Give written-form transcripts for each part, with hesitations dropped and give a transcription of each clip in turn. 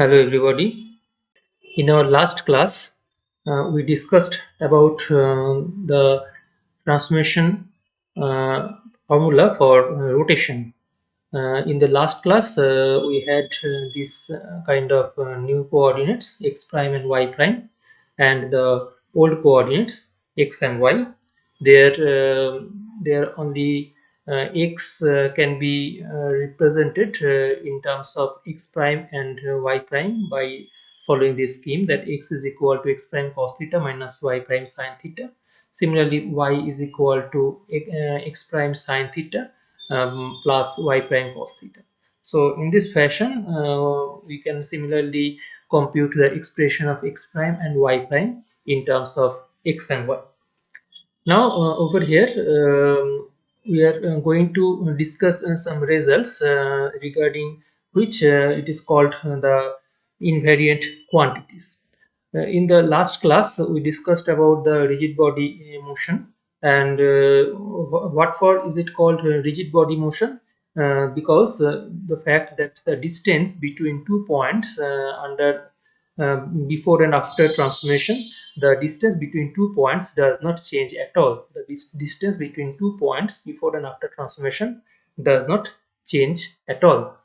Hello everybody. In our last class, we discussed about the transformation uh, formula for rotation. In the last class, we had this kind of new coordinates x prime and y prime, and the old coordinates x and y. There on the x can be represented in terms of x prime and y prime by following this scheme that x is equal to x prime cos theta minus y prime sin theta. Similarly, y is equal to x prime sin theta plus y prime cos theta. So in this fashion, we can similarly compute the expression of x prime and y prime in terms of x and y. Now over here we are going to discuss some results regarding which it is called the invariant quantities. In the last class we discussed about the rigid body motion, and what for is it called rigid body motion? Because the fact that the distance between 2 points under before and after transformation, the distance between 2 points does not change at all. The distance between 2 points before and after transformation does not change at all.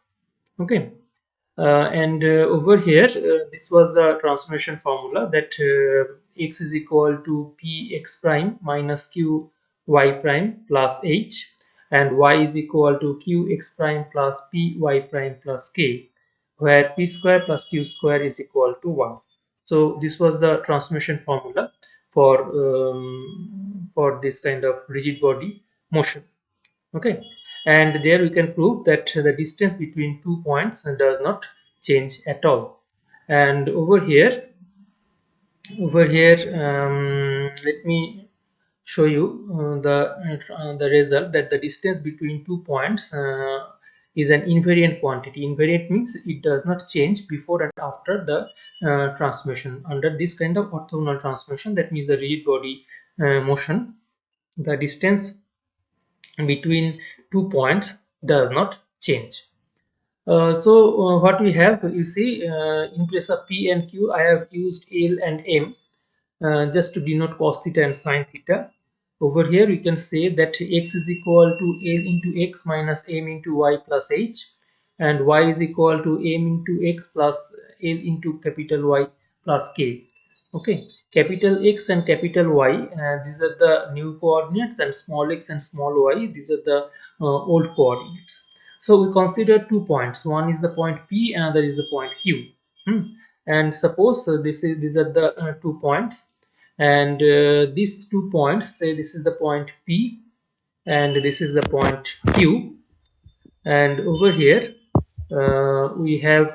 Okay. And over here, this was the transformation formula that x is equal to px prime minus q y prime plus h, and y is equal to qx prime plus py prime plus k, where p square plus q square is equal to 1. So this was the transformation formula for this kind of rigid body motion. Okay, and there we can prove that the distance between 2 points does not change at all. And over here let me show you the result that the distance between 2 points is an invariant quantity. Invariant means it does not change before and after the transformation. Under this kind of orthogonal transformation, that means the rigid body motion, the distance between 2 points does not change. So what we have, you see, in place of P and Q, I have used L and M just to denote cos theta and sin theta. Over here, we can say that x is equal to L into x minus M into y plus h, and y is equal to M into x plus L into capital Y plus k. Okay, capital X and capital Y, these are the new coordinates, and small x and small y, these are the old coordinates. So we consider 2 points. One is the point P, another is the point Q. And suppose these are the 2 points, and these 2 points, say this is the point P and this is the point Q, and over here we have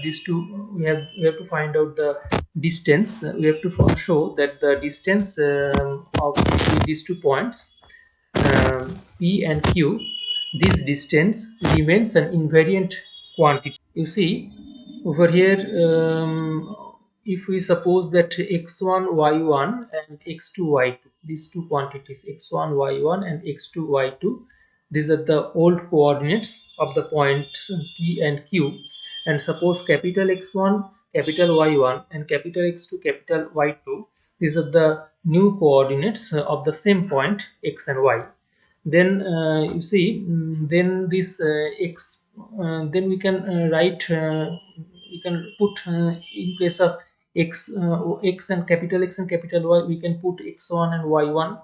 these two. We have to find out the distance. We have to show that the distance of between these 2 points, P and Q, this distance remains an invariant quantity. You see over here, if we suppose that x1 y1 and x2 y2, these two quantities x1 y1 and x2 y2, these are the old coordinates of the points P and Q, and suppose capital X1 capital Y1 and capital X2 capital Y2, these are the new coordinates of the same point X and Y. Then you see, then this x, then we can write, we can put in place of x and capital Y, we can put x1 and y1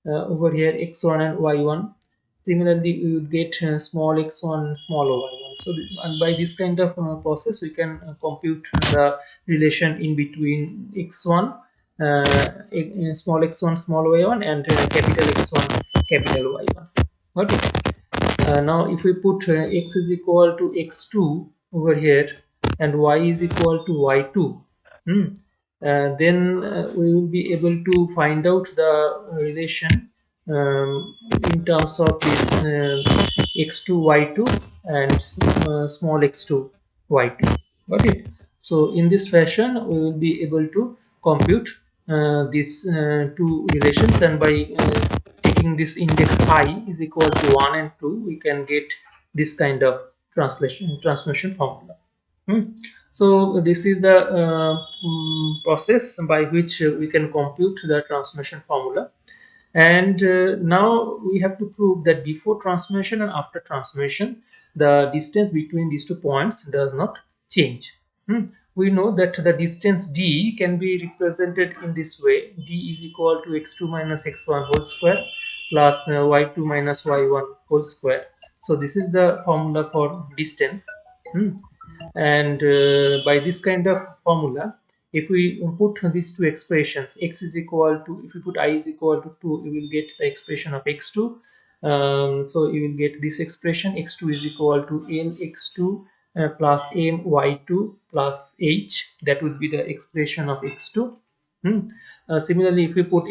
over here, x1 and y1. Similarly, we would get small x1 and small y1. So and by this kind of process, we can compute the relation in between x1, small x1 small y1, and capital X1 capital Y1. Okay. Now if we put x is equal to x2 over here and y is equal to y2, then we will be able to find out the relation in terms of this x2 y2 and small x2 y2. Got it? So in this fashion we will be able to compute these two relations, and by taking this index I is equal to 1 and 2, we can get this kind of transmission formula. Hmm. So this is the process by which we can compute the transformation formula. And now we have to prove that before transformation and after transformation, the distance between these 2 points does not change. Hmm. We know that the distance d can be represented in this way. D is equal to x2 minus x1 whole square plus y2 minus y1 whole square. So this is the formula for distance. Hmm. And by this kind of formula, if we put these two expressions, x is equal to, if we put I is equal to 2, you will get the expression of x2. So you will get this expression, x2 is equal to lx2 plus m y2 plus h. That would be the expression of x2. Hmm. Similarly, if we put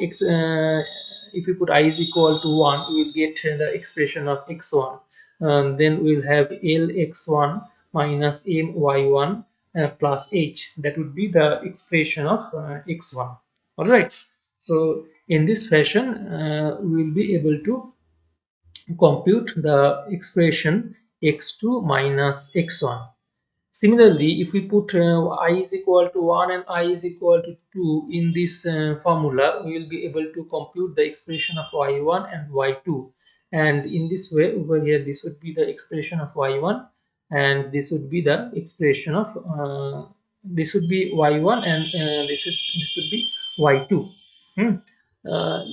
I is equal to 1, we will get the expression of x1. Then we will have lx1 minus my1 plus h. That would be the expression of x1. All right. So in this fashion, we will be able to compute the expression x2 minus x1. Similarly, if we put I is equal to 1 and I is equal to 2 in this formula, we will be able to compute the expression of y1 and y2. And in this way, over here, this would be the expression of y1, and this would be the expression of this would be y1, and this would be y2. Hmm.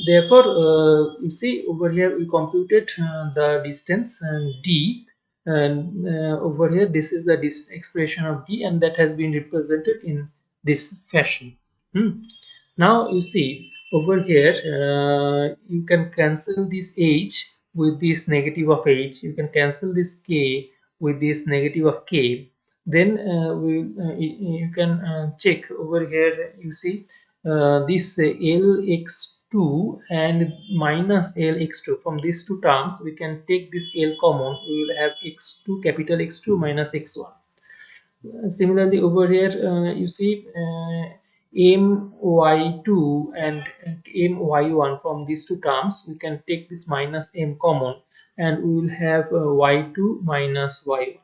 Therefore, you see over here we computed the distance d, and over here this is the expression of d, and that has been represented in this fashion. Hmm. Now you see over here, you can cancel this h with this negative of h, you can cancel this k with this negative of k. Then you can check over here, you see this lx2 and minus lx2, from these two terms we can take this l common, we will have x2, capital X2 minus x1. Similarly over here, you see my2 and my1, from these two terms we can take this minus m common, and we will have y2 minus y1.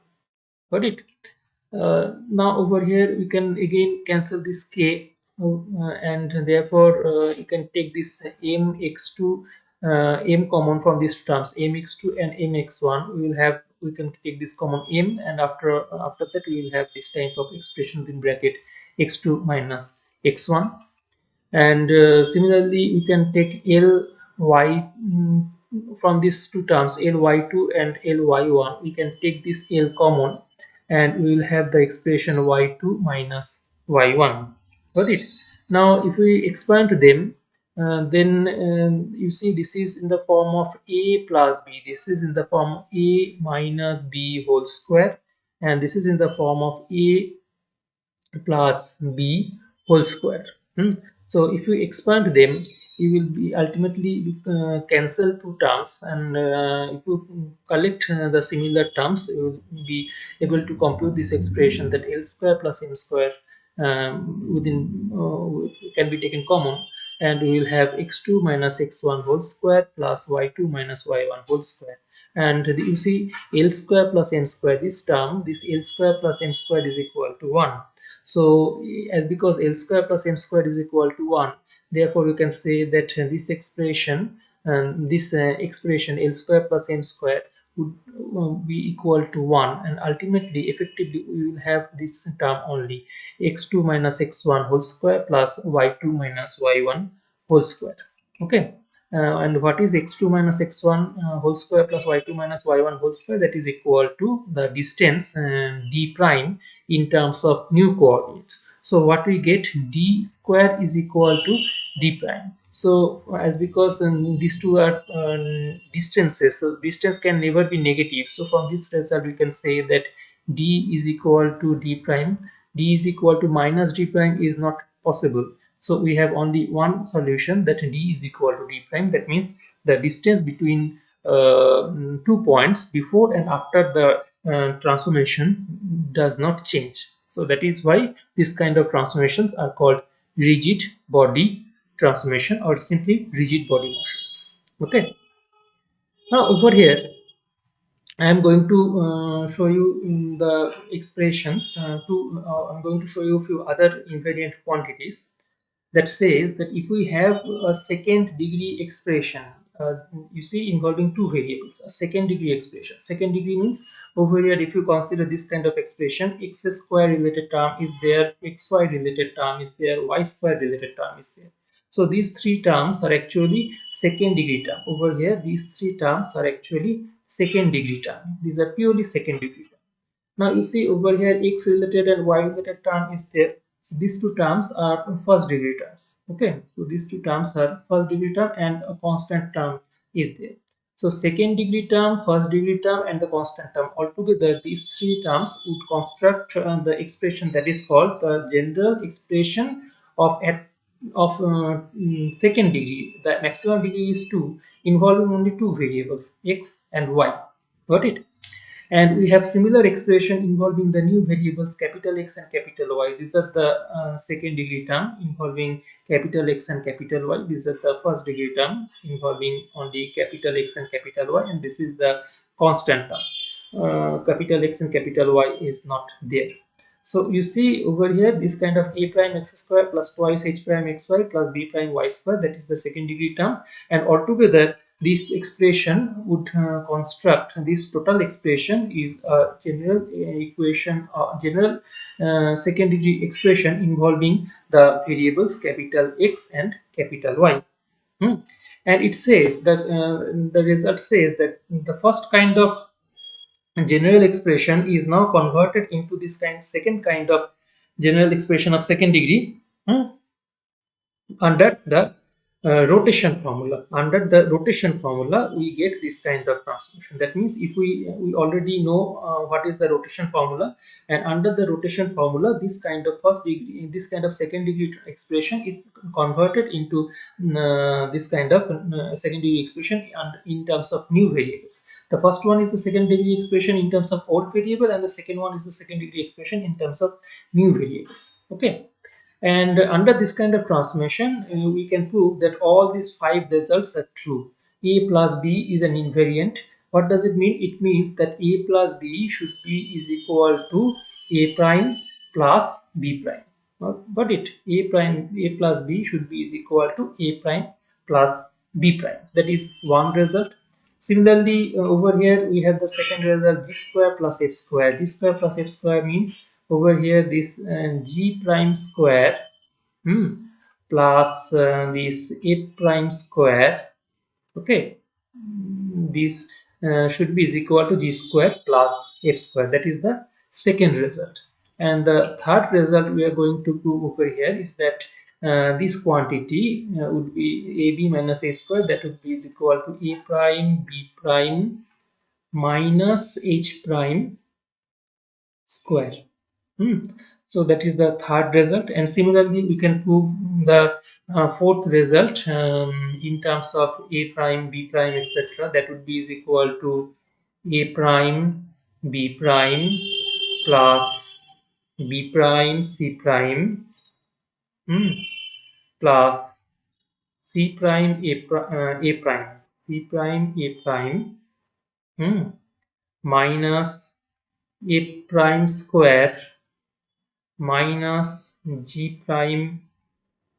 Got it? Now over here we can again cancel this k, and therefore you can take this mx2 m common from these terms, mx2 and mx1. We can take this common m, and after that we will have this type of expression within bracket x2 minus x1. And similarly we can take ly, from these two terms ly2 and ly1, we can take this l common, and we will have the expression y2 minus y1. Got it? Now if we expand them, then you see this is in the form of a plus b, this is in the form of a minus b whole square, and this is in the form of a plus b whole square. Hmm. So if you expand them, you will be ultimately cancel two terms, and if you collect the similar terms, you will be able to compute this expression, that l square plus m square within can be taken common, and we will have x2 minus x1 whole square plus y2 minus y1 whole square. And you see l square plus m square, this term, this l square plus m square is equal to 1. So as because L square plus m square is equal to 1, therefore you can say that this expression, this expression L square plus m square would be equal to 1, and ultimately effectively we will have this term only, x2 minus x1 whole square plus y2 minus y1 whole square. Okay. And what is x2 minus x1 whole square plus y2 minus y1 whole square? That is equal to the distance d prime in terms of new coordinates. So what we get, d square is equal to d prime. So as because these two are distances, so distance can never be negative. So from this result we can say that d is equal to d prime. D is equal to minus d prime is not possible. So we have only one solution, that d is equal to d prime. That means the distance between 2 points before and after the transformation does not change. So that is why this kind of transformations are called rigid body transformation, or simply rigid body motion. Okay. Now over here I am going to show you in the expressions. I'm going to show you a few other invariant quantities that says that if we have a second degree expression, you see, involving two variables, a second degree expression. Second degree means over here, if you consider this kind of expression, x square related term is there, xy related term is there, y square related term is there. So these three terms are actually second degree term. Over here, these three terms are actually second degree term. These are purely second degree term. Now you see over here x related and y related term is there. So these two terms are first degree terms. Okay, so these two terms are first degree term and a constant term is there. So second degree term, first degree term and the constant term, altogether these three terms would construct the expression that is called the general expression of second degree. The maximum degree is 2, involving only two variables x and y. Got it? And we have similar expression involving the new variables capital X and capital Y. These are the second degree term involving capital X and capital Y. These are the first degree term involving only capital X and capital Y, and this is the constant term. Capital X and capital Y is not there. So you see over here this kind of a prime x square plus twice h prime xy plus b prime y square, that is the second degree term, and altogether this expression would construct, this total expression is a general equation, general second degree expression involving the variables capital X and capital Y. Hmm. And it says that the result says that the first kind of general expression is now converted into this second kind of general expression of second degree. Under the rotation formula. Under the rotation formula, we get this kind of transformation. That means if we already know what is the rotation formula, and under the rotation formula, this kind of first degree, this kind of second degree expression is converted into this kind of second degree expression in terms of new variables. The first one is the second degree expression in terms of old variable, and the second one is the second degree expression in terms of new variables. Okay. And under this kind of transformation, we can prove that all these five results are true. A plus B is an invariant. What does it mean? It means that A plus B should be is equal to A prime plus B prime. Got it? A plus B should be is equal to A prime plus B prime. That is one result. Similarly, over here we have the second result, d square plus f square. D square plus f square means over here this g prime square plus this a prime square. Okay, this should be is equal to g square plus f square. That is the second result. And the third result we are going to prove over here is that this quantity would be ab minus a square, that would be is equal to a prime b prime minus h prime square. So that is the third result, and similarly we can prove the fourth result in terms of a prime, b prime, etc. That would be is equal to a prime, b prime plus b prime, c prime plus c prime, a prime, c prime, a prime minus a prime square minus g prime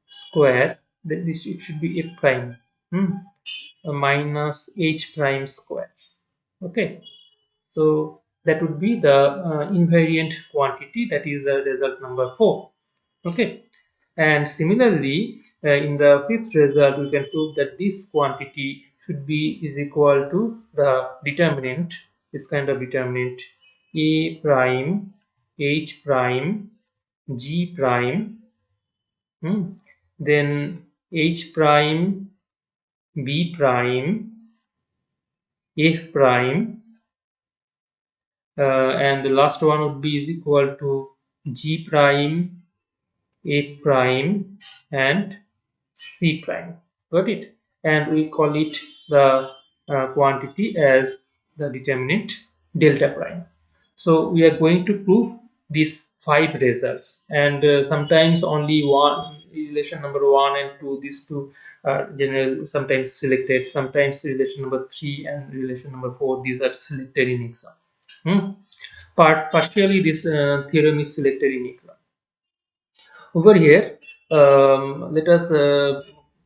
square, this it should be a prime minus h prime square. Okay, so that would be the invariant quantity, that is the result number 4. Okay, and similarly in the fifth result we can prove that this quantity should be is equal to the determinant, this kind of determinant a prime h prime g prime, then h prime b prime f prime, and the last one would be is equal to g prime f prime and c prime. Got it? And we call it the quantity as the determinant delta prime. So we are going to prove these 5 results, and sometimes only one relation number 1 and 2, these two are general sometimes selected, sometimes relation number 3 and relation number 4, these are selected in exam. Hmm. Partially this theorem is selected in exam. Over here, let us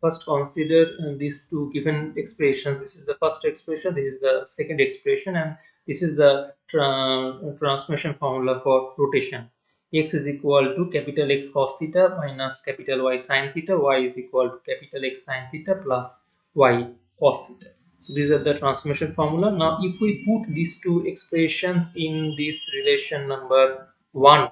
first consider these two given expressions. This is the first expression, this is the second expression, and this is the transformation formula for rotation. X is equal to capital X cos theta minus capital Y sin theta. Y is equal to capital X sin theta plus Y cos theta. So these are the transformation formula. Now, if we put these two expressions in this relation number 1,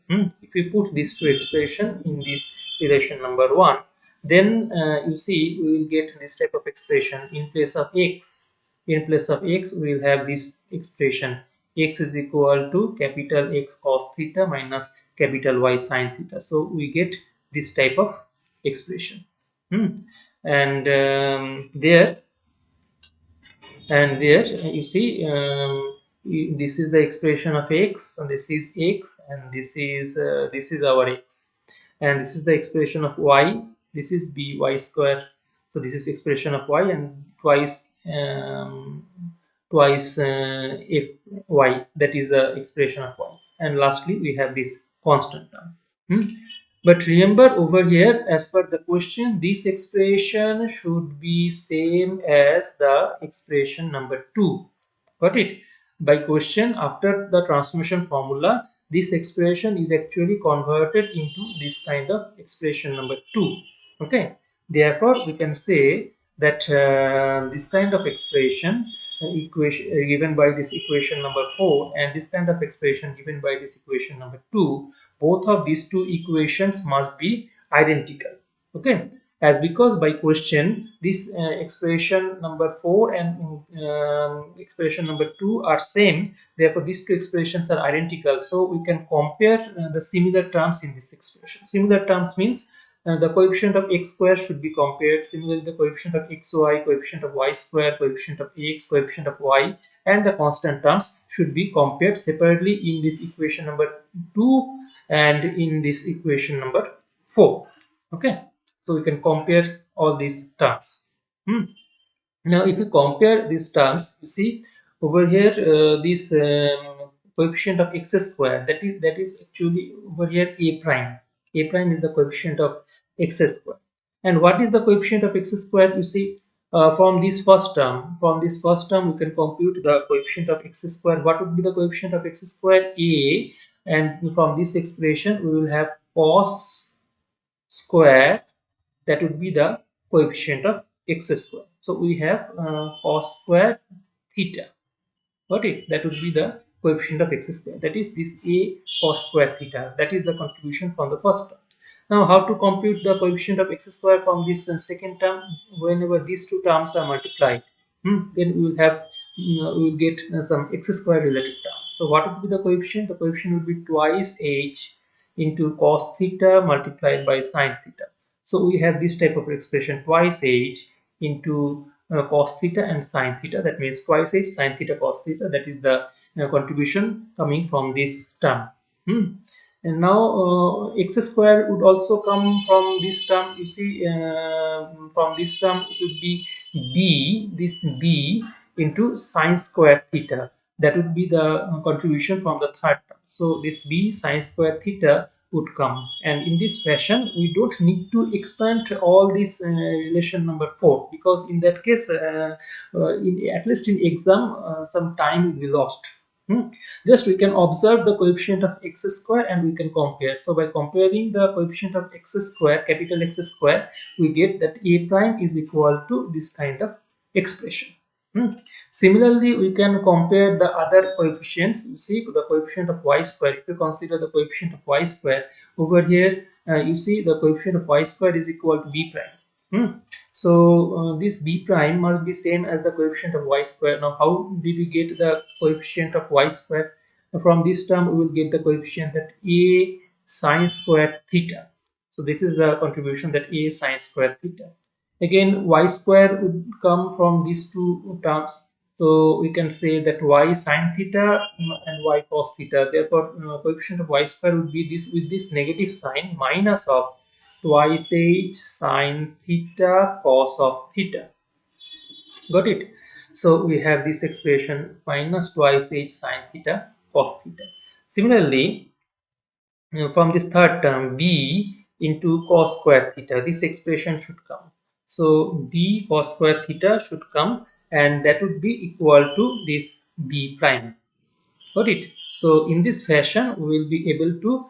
if we put these two expression in this relation number 1, then you see we will get this type of expression. In place of x, we will have this expression: x is equal to capital X cos theta minus capital Y sin theta. So we get this type of expression. And there you see, this is the expression of x, and this is x, and this is our x, and this is the expression of y, this is by square. So this is expression of y, and twice if y, that is the expression of y, and lastly we have this constant term. Hmm? But remember, over here, as per the question, this expression should be same as the expression number 2. Got it? By question, after the transformation formula, this expression is actually converted into this kind of expression number 2. Okay. Therefore, we can say that this kind of expression equation given by this equation number 4, and this kind of expression given by this equation number 2, both of these two equations must be identical. Okay, as because by question this expression number 4 and expression number 2 are same, therefore these two expressions are identical, so we can compare the similar terms in this expression. Similar terms means the coefficient of x square should be compared. Similarly, the coefficient of xy, coefficient of y square, coefficient of x, coefficient of y, and the constant terms should be compared separately in this equation number 2 and in this equation number 4. Okay, so we can compare all these terms. Now, if you compare these terms, you see over here this coefficient of x square, that is actually over here a prime. A prime is the coefficient of x square. And what is the coefficient of x square? You see, from this first term, we can compute the coefficient of x square. What would be the coefficient of x square? A. And from this expression, we will have cos square, that would be the coefficient of x square. So we have cos square theta. Got it? That would be the coefficient of x square. That is this a cos square theta. That is the contribution from the first term. Now, how to compute the coefficient of x square from this second term? Whenever these two terms are multiplied, then we will have we will get some x square related term. So what would be the coefficient? The coefficient would be twice h into cos theta multiplied by sine theta. So we have this type of expression: twice h into cos theta and sine theta. That means twice h sine theta cos theta. That is the contribution coming from this term. And now x square would also come from this term. You see, from this term it would be b, this b into sine square theta. That would be the contribution from the third term. So this b sine square theta would come, and in this fashion we don't need to expand all this relation number 4, because in that case at least in exam some time will be lost. Just we can observe the coefficient of x square and we can compare. So by comparing the coefficient of x square, capital X square, we get that a prime is equal to this kind of expression. Similarly, we can compare the other coefficients. You see the coefficient of y square. If you consider the coefficient of y square over here, you see the coefficient of y square is equal to b prime. So this b prime must be same as the coefficient of y square. Now, how did we get the coefficient of y square? From this term, we will get the coefficient that a sine square theta. So this is the contribution, that a sine square theta. Again, y square would come from these two terms. So we can say that y sine theta and y cos theta. Therefore, coefficient of y square would be this with this negative sign minus of twice h sine theta cos of theta. Got it? So we have this expression minus twice h sine theta cos theta. Similarly, from this third term b into cos square theta, this expression should come. So b cos square theta should come, and that would be equal to this b prime. Got it? So in this fashion, we will be able to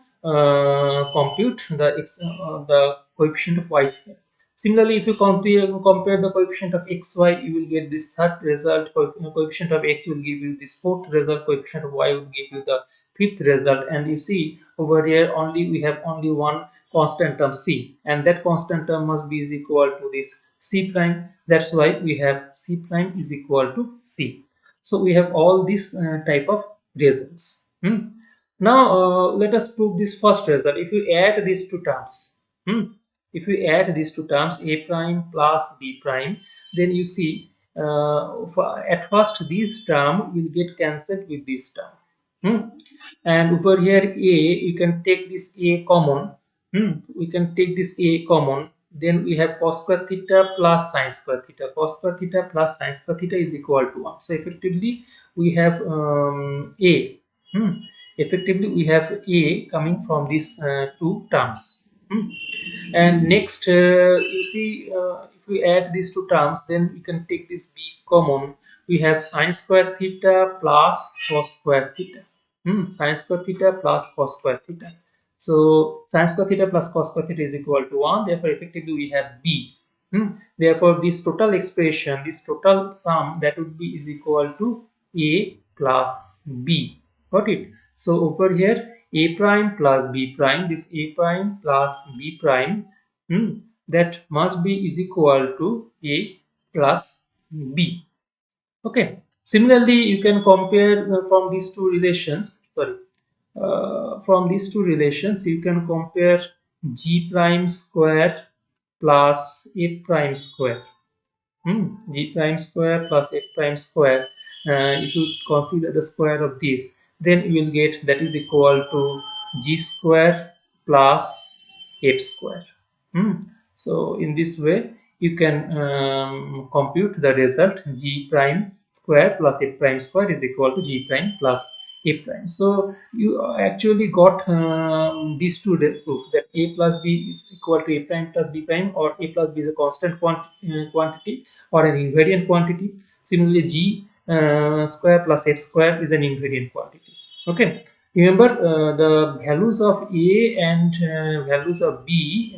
compute the coefficient of y square. Similarly, if you compare the coefficient of xy, you will get this third result. Coefficient of x will give you this fourth result. Coefficient of y will give you the fifth result. And you see over here only we have only one constant term c, and that constant term must be is equal to this c prime. That's why we have c prime is equal to c. So we have all these type of results. Now let us prove this first result. If you add these two terms, if we add these two terms a prime plus b prime, then you see at first this term will get cancelled with this term. And over here a, you can take this a common. We can take this a common. Then we have cos square theta plus sine square theta. Cos square theta plus sine square theta is equal to 1. So effectively we have a. Hmm. Effectively we have a coming from these two terms. And next you see if we add these two terms, then we can take this b common. We have sine square theta plus cos square theta. Sine square theta plus cos square theta. So sine square theta plus cos square theta is equal to 1. Therefore effectively we have b. Therefore this total expression, this total sum, that would be is equal to a plus b. Got it? So over here a prime plus b prime, this a prime plus b prime, that must be is equal to a plus b. Okay. Similarly, you can compare from these two relations. Sorry, from these two relations, you can compare g prime square plus a prime square. G prime square plus f prime square. If you consider the square of this, then you will get that is equal to g square plus f square. So in this way you can compute the result g prime square plus f prime square is equal to g prime plus a prime. So you actually got these two proof that a plus b is equal to a prime plus b prime, or a plus b is a constant quantity or an invariant quantity. Similarly, g square plus f square is an invariant quantity. Okay. Remember the values of a and values of b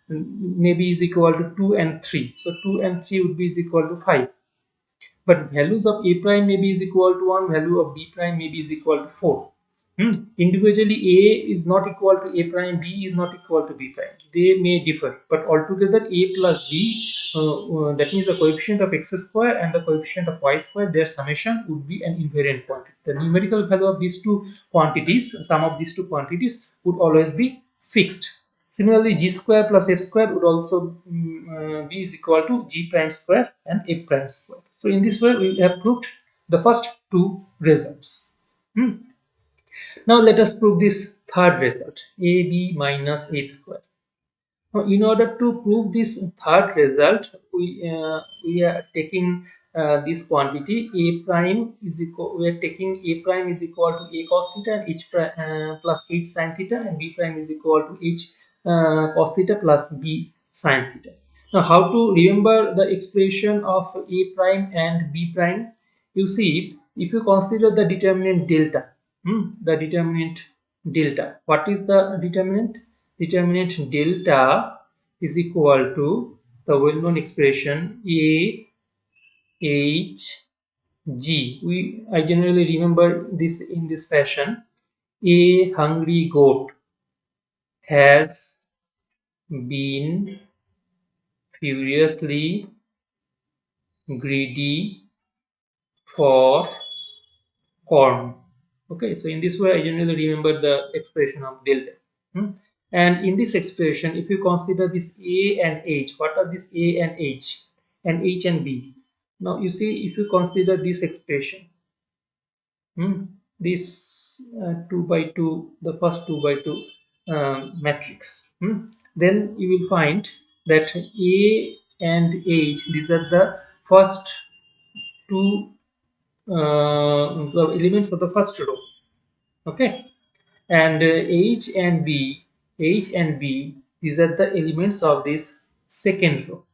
maybe is equal to 2 and 3. So 2 and 3 would be is equal to 5. But values of a prime maybe is equal to 1, value of b prime maybe is equal to 4. Individually a is not equal to a prime, b is not equal to b prime. They may differ, but altogether a plus b, that means the coefficient of x square and the coefficient of y square, their summation would be an invariant quantity. The numerical value of these two quantities, sum of these two quantities, would always be fixed. Similarly, g square plus f square would also be is equal to g prime square and f prime square. So in this way, we have proved the first two results. Now let us prove this third result, ab minus h square. Now, in order to prove this third result, we are taking this quantity a prime is equal. We are taking a prime is equal to a cos theta and h prime plus h sin theta, and b prime is equal to h cos theta plus b sin theta. Now, how to remember the expression of a prime and b prime? You see, if you consider the determinant delta, the determinant delta. What is the determinant? Determinant delta is equal to the well-known expression A H G. I generally remember this in this fashion. A hungry goat has been furiously greedy for corn. Okay, so in this way I generally remember the expression of delta. And in this expression, if you consider this a and h, what are this a and h and b? Now you see, if you consider this expression, this 2 by 2, the first 2 by 2 matrix, then you will find that A and H, these are the first two the elements of the first row. Okay, and H and B, these are the elements of this second row.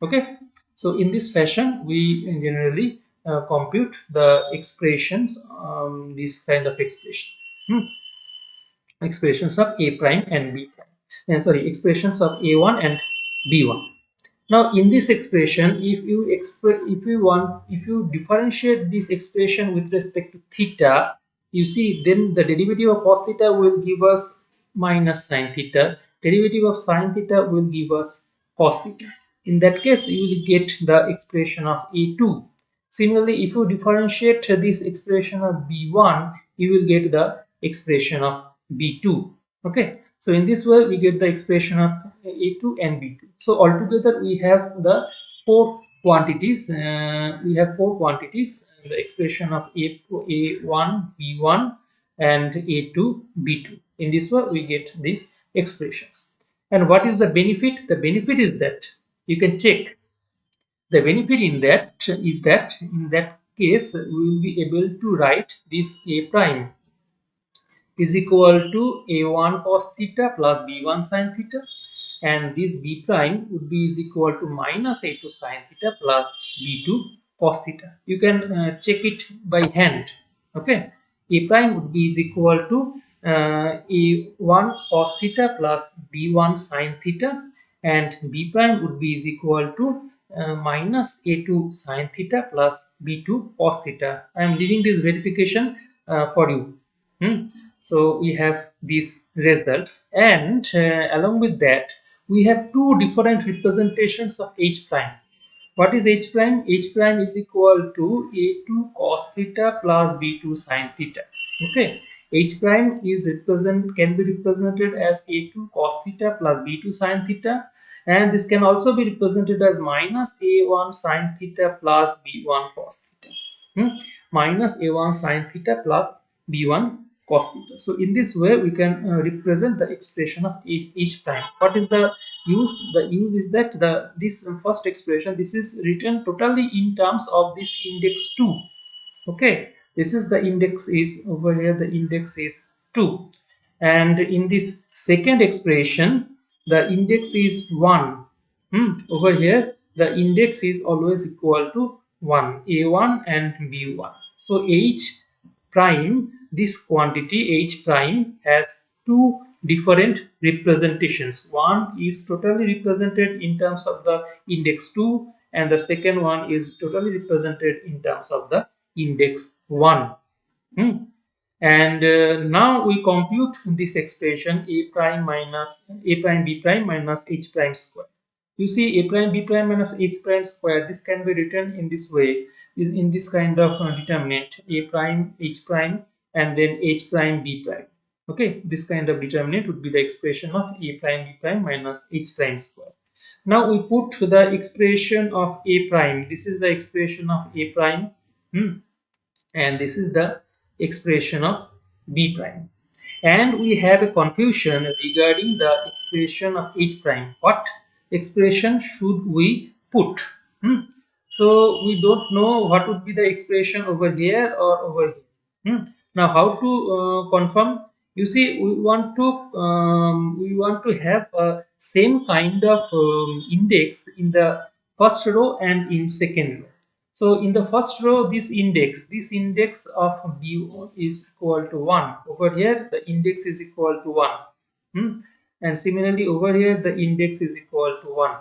Okay, so in this fashion we generally compute the expressions, this kind of expression, expressions of A prime and B prime, and sorry, expressions of A1 and B1. Now in this expression, if you differentiate this expression with respect to theta, you see, then the derivative of cos theta will give us minus sin theta. Derivative of sin theta will give us cos theta. In that case, you will get the expression of A2. Similarly, if you differentiate this expression of B1, you will get the expression of B2. Okay, so in this way we get the expression of A2 and B2. So altogether we have the four quantities. The expression of A1, B1 and A2, B2. In this way we get these expressions. And what is the benefit? The benefit is that you can check. The benefit in that is that in that case we will be able to write this A prime is equal to a1 cos theta plus b1 sin theta, and this b prime would be is equal to minus a2 sin theta plus b2 cos theta. You can check it by hand. Okay, a prime would be is equal to a1 cos theta plus b1 sin theta, and b prime would be is equal to minus a2 sin theta plus b2 cos theta. I am leaving this verification for you. So we have these results, and along with that we have two different representations of h prime. What is h prime? H prime is equal to a2 cos theta plus b2 sin theta. Okay, h prime is can be represented as a2 cos theta plus b2 sin theta, and this can also be represented as minus a1 sin theta plus b1 cos theta. Minus a1 sin theta plus b1 cos theta. So in this way we can represent the expression of h prime. What is the use? The use is that this first expression, this is written totally in terms of this index 2. Okay, this is the index is over here, the index is 2, and in this second expression the index is 1. Over here the index is always equal to 1, a1 and b1. So h prime, this quantity h prime has two different representations. One is totally represented in terms of the index 2, and the second one is totally represented in terms of the index 1. And now we compute this expression a prime minus a prime b prime minus h prime square. You see, a prime b prime minus h prime square, this can be written in this way, in this kind of determinant, a prime h prime and then h prime b prime. Okay, this kind of determinant would be the expression of a prime b prime minus h prime square. Now we put the expression of a prime. This is the expression of a prime. And this is the expression of b prime, and we have a confusion regarding the expression of h prime. What expression should we put? So we don't know what would be the expression over here or over here. Now how to confirm? You see, we want to have a same kind of index in the first row and in second row. So in the first row, this index of B is equal to 1. Over here, the index is equal to 1. And similarly, over here, the index is equal to 1.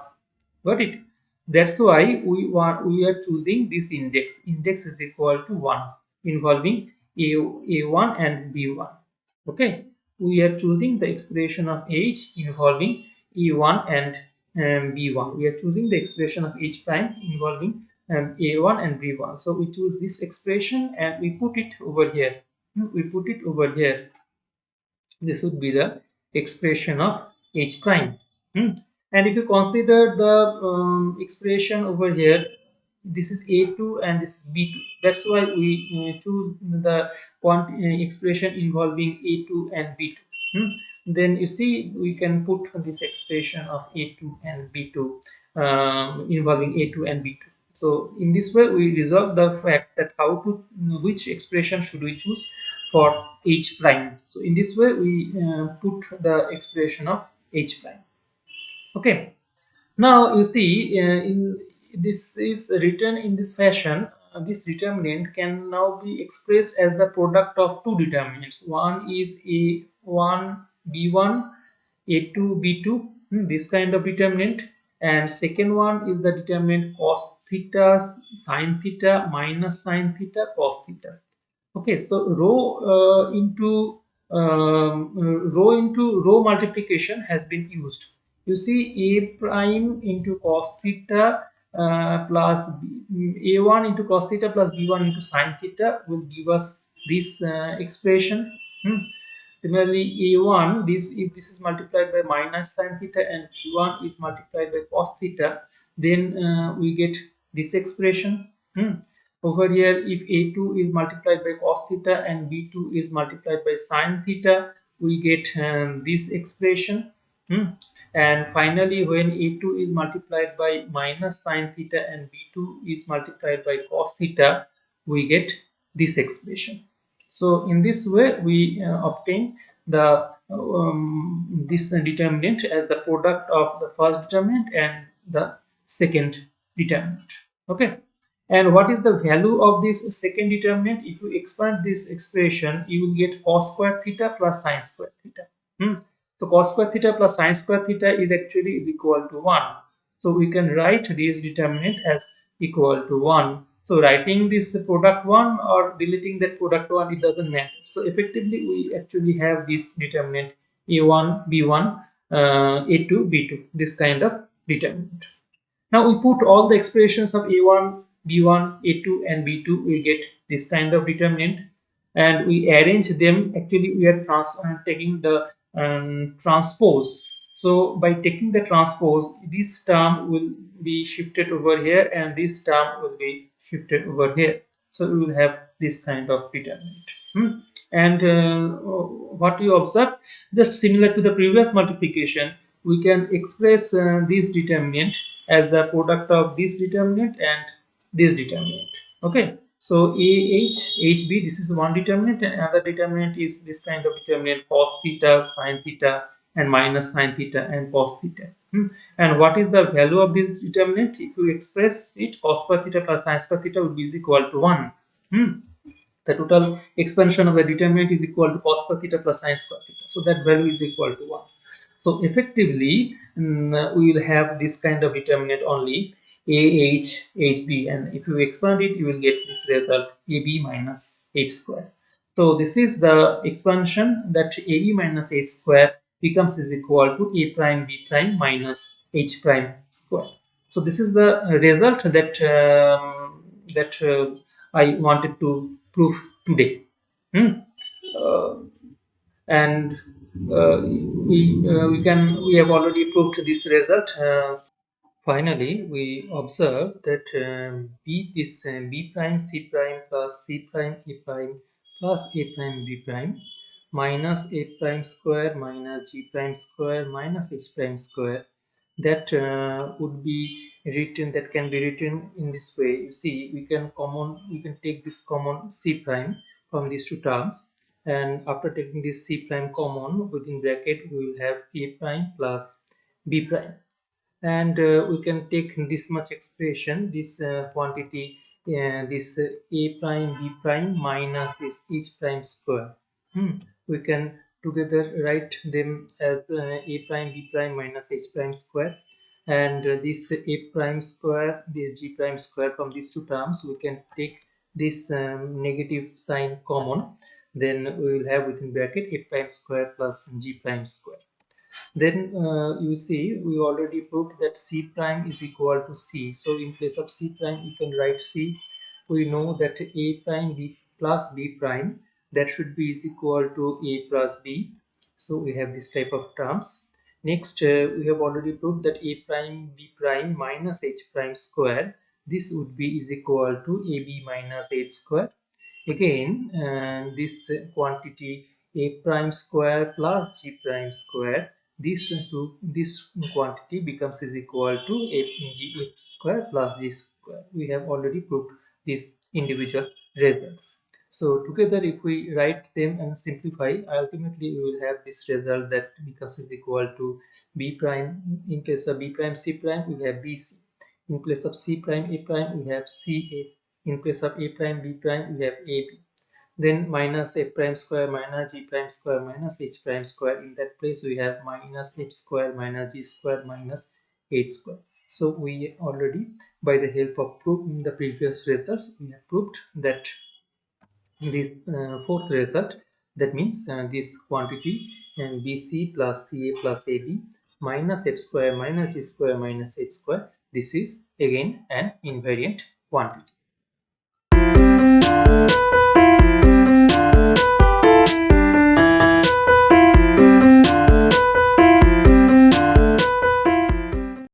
Got it? That's why we are choosing this index. Index is equal to 1, involving A1 and B1. Okay, we are choosing the expression of H involving E1 and B1. We are choosing the expression of H prime involving A1 and B1. So we choose this expression and we put it over here. We put it over here. This would be the expression of H prime. And if you consider the expression over here, this is a2 and this is b2. That's why we choose the expression involving a2 and b2. Then you see we can put this expression of a2 and b2 involving a2 and b2. So in this way we resolve the fact that how to which expression should we choose for h prime. So in this way we put the expression of h prime. Okay. Now you see, in this is written in this fashion. This determinant can now be expressed as the product of two determinants. One is a1 b1, a2 b2, this kind of determinant, and second one is the determinant cos theta sin theta minus sin theta cos theta. Okay, so row into row multiplication has been used. You see a prime into cos theta plus a1 into cos theta plus b1 into sin theta will give us this expression. Similarly, a1, this if this is multiplied by minus sin theta and b1 is multiplied by cos theta, then we get this expression. Over here, if a2 is multiplied by cos theta and b2 is multiplied by sin theta, we get this expression. And finally, when a2 is multiplied by minus sin theta and b2 is multiplied by cos theta, we get this expression. So in this way, we obtain the this determinant as the product of the first determinant and the second determinant. Okay. And what is the value of this second determinant? If you expand this expression, you will get cos square theta plus sin square theta. So cos square theta plus sin square theta is actually is equal to 1. So we can write this determinant as equal to 1. So writing this product 1 or deleting that product 1, it doesn't matter. So effectively we actually have this determinant a1 b1 a2 b2, this kind of determinant. Now we put all the expressions of a1, b1, a2 and b2, we get this kind of determinant, and we arrange them. Actually we are taking the transpose. So by taking the transpose, this term will be shifted over here and this term will be shifted over here. So we will have this kind of determinant. And what you observe, just similar to the previous multiplication, we can express this determinant as the product of this determinant and this determinant. Okay, so hb, this is one determinant, and another determinant is this kind of determinant cos theta sin theta and minus sin theta and cos theta. And what is the value of this determinant? If you express it, cos square theta plus sin square theta will be equal to 1. The total expansion of the determinant is equal to cos square theta plus sin square theta. So that value is equal to 1. So effectively, we will have this kind of determinant only hb, and if you expand it, you will get this result ab minus h square. So this is the expansion that ab minus h square becomes is equal to a prime b prime minus h prime square. So this is the result that I wanted to prove today. Uh, and we have already proved this result. Finally, we observe that b is b prime c prime plus c prime a prime plus a prime b prime minus a prime square minus g prime square minus h prime square, that would be written, that can be written in this way. You see, we can take this common c prime from these two terms, and after taking this c prime common within bracket, we will have a prime plus b prime, and we can take this much expression, this quantity, this a prime b prime minus this h prime square. We can together write them as a prime b prime minus h prime square, and this a prime square, this g prime square, from these two terms we can take this negative sign common, then we will have within bracket a prime square plus g prime square. Then you see, we already proved that c prime is equal to c. So in place of c prime, you can write c. We know that a prime b plus b prime, that should be is equal to a plus b. So we have this type of terms. Next, we have already proved that a prime b prime minus h prime square, this would be is equal to AB minus H square. Again, this quantity A prime square plus G prime square, this quantity becomes is equal to A G square plus G square. We have already proved these individual results. So together, if we write them and simplify, ultimately we will have this result that becomes is equal to B prime. In place of B prime C prime, we have BC. In place of C prime A prime, we have CA. In place of A prime B prime, we have AB. Then minus A prime square minus G prime square minus H prime square. In that place, we have minus H square minus G square minus H square. So we already, by the help of proof in the previous results, we have proved that this fourth result, that means this quantity BC plus CA plus AB minus F square minus G square minus H square, this is again an invariant quantity.